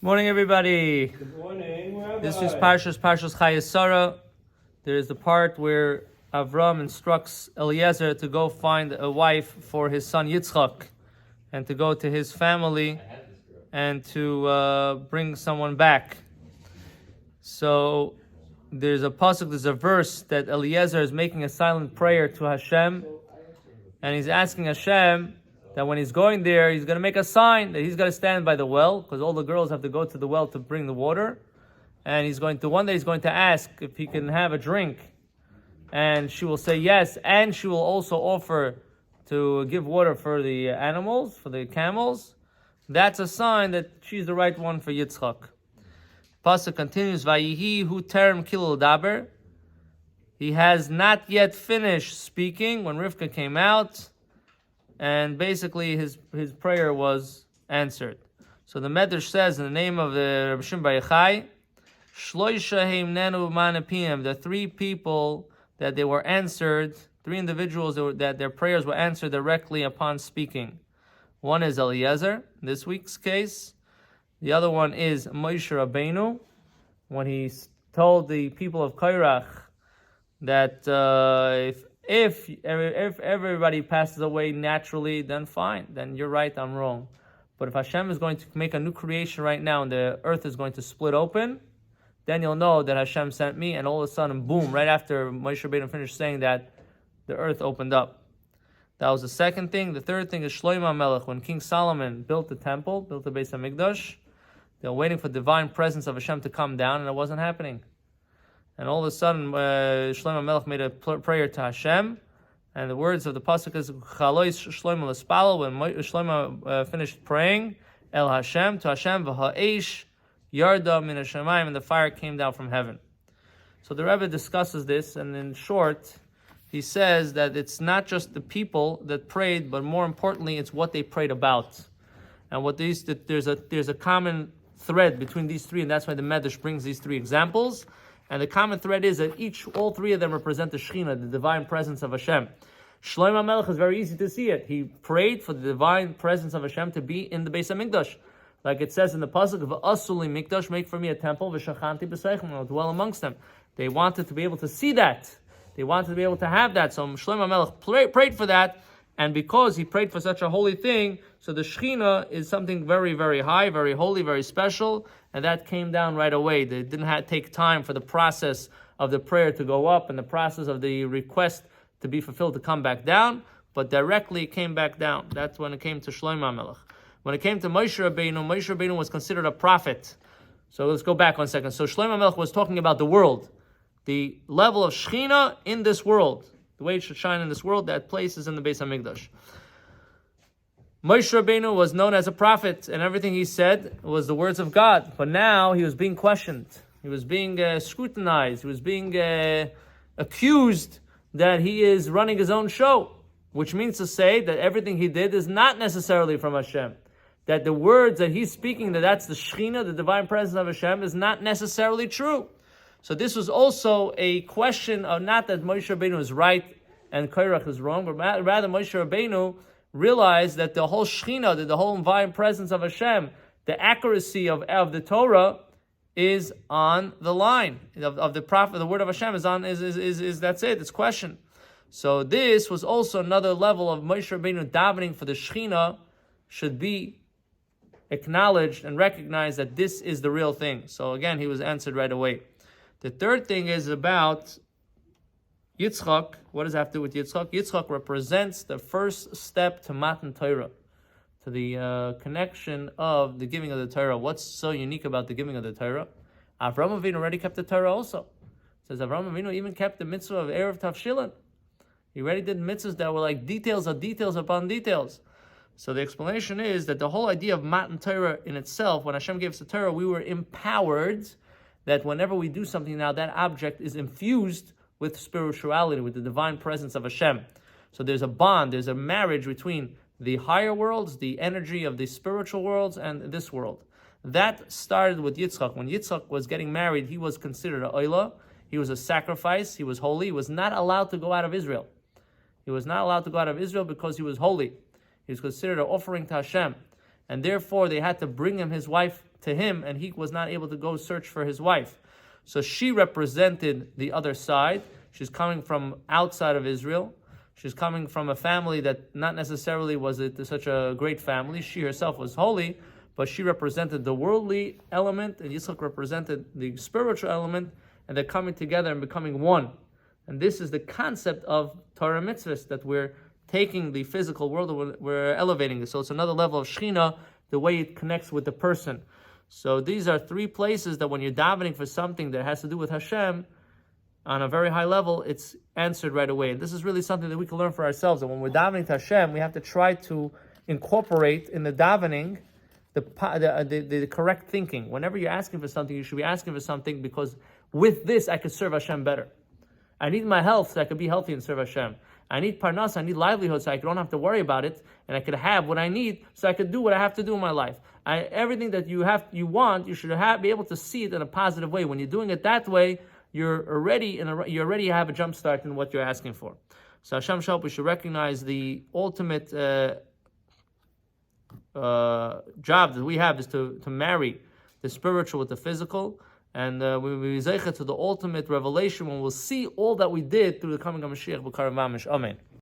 Morning, everybody. Good morning, Rabbi. This is Parshas Chayei Sarah. There is the part where Avram instructs Eliezer to go find a wife for his son Yitzchak, and to go to his family and to bring someone back. So there's a pasuk, there's a verse that Eliezer is making a silent prayer to Hashem, and he's asking Hashem that when he's going there, he's going to make a sign that he's going to stand by the well, because all the girls have to go to the well to bring the water. And one day he's going to ask if he can have a drink. And she will say yes, and she will also offer to give water for the animals, for the camels. That's a sign that she's the right one for Yitzchak. Pasuk continues, Vayihi hu terem kilul daber. He has not yet finished speaking when Rivka came out. And basically, his prayer was answered. So the Medrash says, in the name of the Rabbi Shimon Bar Yochai, Shloisha heimnenu manapim, the three people that they were answered, three individuals that their prayers were answered directly upon speaking. One is Eliezer, in this week's case. The other one is Moshe Rabbeinu, when he told the people of Kairach that if everybody passes away naturally, then fine. Then you're right, I'm wrong. But if Hashem is going to make a new creation right now and the earth is going to split open, then you'll know that Hashem sent me. And all of a sudden, boom, right after Moshe Rabbeinu finished saying that, the earth opened up. That was the second thing. The third thing is Shlomo Melech. When King Solomon built the temple, built the Beis HaMikdash, they were waiting for the divine presence of Hashem to come down, and it wasn't happening. And all of a sudden, Shlomo Melech made a prayer to Hashem, and the words of the pasuk is Chalois Shlomo L'Spalel. When Shlomo finished praying, El Hashem, to Hashem, V'ha'esh Yarda min Hashemayim, and the fire came down from heaven. So the Rebbe discusses this, and in short, he says that it's not just the people that prayed, but more importantly, it's what they prayed about, and there's a common thread between these three, and that's why the Medrash brings these three examples. And the common thread is that all three of them represent the Shekhinah, the divine presence of Hashem. Shlomo Melech is very easy to see it. He prayed for the divine presence of Hashem to be in the Beis HaMikdash. Like it says in the pasuk, V'asuli mikdash, make for me a temple, v'shachanti b'seichem, I'll dwell amongst them. They wanted to be able to see that. They wanted to be able to have that. So Shlomo Melech prayed for that, and because he prayed for such a holy thing, so the Shekhinah is something very, very high, very holy, very special, and that came down right away. They didn't take time for the process of the prayer to go up and the process of the request to be fulfilled to come back down, but directly it came back down. That's when it came to Shlomo Melech. When it came to Moshe Rabbeinu was considered a prophet. So let's go back 1 second. So Shlomo Melech was talking about the world, the level of Shekhinah in this world, the way it should shine in this world. That place is in the Beis HaMikdash. Moshe Rabbeinu was known as a prophet, and everything he said was the words of God. But now he was being questioned. He was being scrutinized. He was being accused that he is running his own show, which means to say that everything he did is not necessarily from Hashem. That the words that he's speaking, that's the Shekhinah, the divine presence of Hashem, is not necessarily true. So this was also a question of not that Moshe Rabbeinu is right and Kairach is wrong, but rather Moshe Rabbeinu realized that the whole Shekhinah, that the whole divine presence of Hashem, the accuracy of the Torah is on the line of the prophet. The word of Hashem is on. Is that's it? It's questioned. So this was also another level of Moshe Rabbeinu davening for the Shekhinah should be acknowledged and recognized that this is the real thing. So again, he was answered right away. The third thing is about Yitzchak. What does that have to do with Yitzchak? Yitzchak represents the first step to Matan Torah, to the connection of the giving of the Torah. What's so unique about the giving of the Torah? Avraham Avinu already kept the Torah also. It says Avraham Avinu even kept the mitzvah of Erev Tavshilin. He already did mitzvahs that were like details of details upon details. So the explanation is that the whole idea of Matan Torah in itself, when Hashem gave us the Torah, we were empowered that whenever we do something now, that object is infused with spirituality, with the divine presence of Hashem. So there's a bond, there's a marriage between the higher worlds, the energy of the spiritual worlds, and this world. That started with Yitzchak. When Yitzchak was getting married, he was considered an oila. He was a sacrifice. He was holy. He was not allowed to go out of Israel. He was not allowed to go out of Israel because he was holy. He was considered an offering to Hashem. And therefore, they had to bring him his wife to him, and he was not able to go search for his wife. So she represented the other side. She's coming from outside of Israel. She's coming from a family that not necessarily was such a great family. She herself was holy, but she represented the worldly element, and Yitzchak represented the spiritual element, and they're coming together and becoming one. And this is the concept of Torah mitzvahs, that we're taking the physical world and we're elevating it. So it's another level of Shechina, the way it connects with the person. So these are three places that when you're davening for something that has to do with Hashem, on a very high level, it's answered right away. And this is really something that we can learn for ourselves. And when we're davening to Hashem, we have to try to incorporate in the davening the correct thinking. Whenever you're asking for something, you should be asking for something because with this, I could serve Hashem better. I need my health so I could be healthy and serve Hashem. I need parnas, I need livelihood so I don't have to worry about it, and I could have what I need so I could do what I have to do in my life. Everything that you want, you should be able to see it in a positive way. When you're doing it that way, you already have a jump start in what you're asking for. So Hashem Shalom, we should recognize the ultimate job that we have is to marry the spiritual with the physical, and we will be zeicha to the ultimate revelation when we'll see all that we did through the coming of Mashiach. Amen.